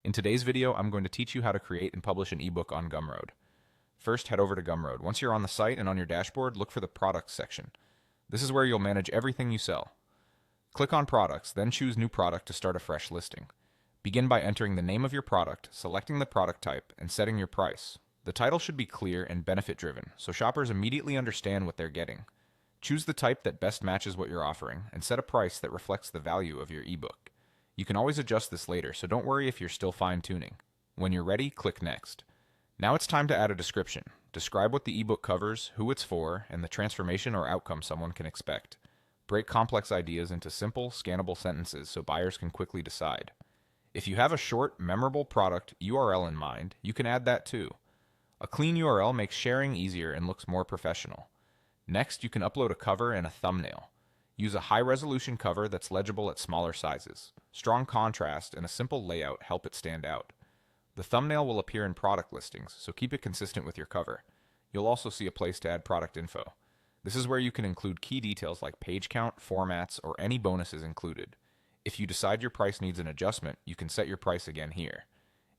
In today's video, I'm going to teach you how to create and publish an ebook on Gumroad. First, head over to Gumroad. Once you're on the site and on your dashboard, look for the Products section. This is where you'll manage everything you sell. Click on Products, then choose New Product to start a fresh listing. Begin by entering the name of your product, selecting the product type, and setting your price. The title should be clear and benefit-driven, so shoppers immediately understand what they're getting. Choose the type that best matches what you're offering, and set a price that reflects the value of your ebook. You can always adjust this later, so don't worry if you're still fine-tuning. When you're ready, click Next. Now it's time to add a description. Describe what the ebook covers, who it's for, and the transformation or outcome someone can expect. Break complex ideas into simple, scannable sentences so buyers can quickly decide. If you have a short, memorable product URL in mind, you can add that too. A clean URL makes sharing easier and looks more professional. Next, you can upload a cover and a thumbnail. Use a high-resolution cover that's legible at smaller sizes. Strong contrast and a simple layout help it stand out. The thumbnail will appear in product listings, so keep it consistent with your cover. You'll also see a place to add product info. This is where you can include key details like page count, formats, or any bonuses included. If you decide your price needs an adjustment, you can set your price again here.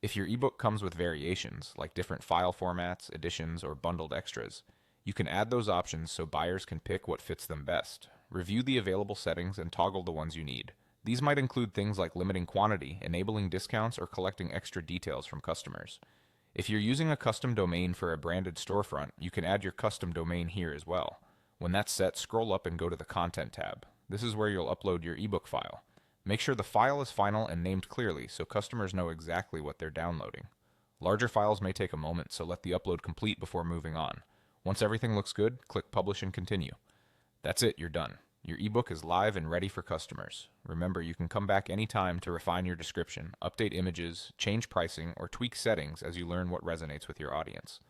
If your ebook comes with variations, like different file formats, editions, or bundled extras, you can add those options so buyers can pick what fits them best. Review the available settings and toggle the ones you need. These might include things like limiting quantity, enabling discounts, or collecting extra details from customers. If you're using a custom domain for a branded storefront, you can add your custom domain here as well. When that's set, scroll up and go to the Content tab. This is where you'll upload your ebook file. Make sure the file is final and named clearly so customers know exactly what they're downloading. Larger files may take a moment, so let the upload complete before moving on. Once everything looks good, click Publish and Continue. That's it, you're done. Your ebook is live and ready for customers. Remember, you can come back anytime to refine your description, update images, change pricing, or tweak settings as you learn what resonates with your audience.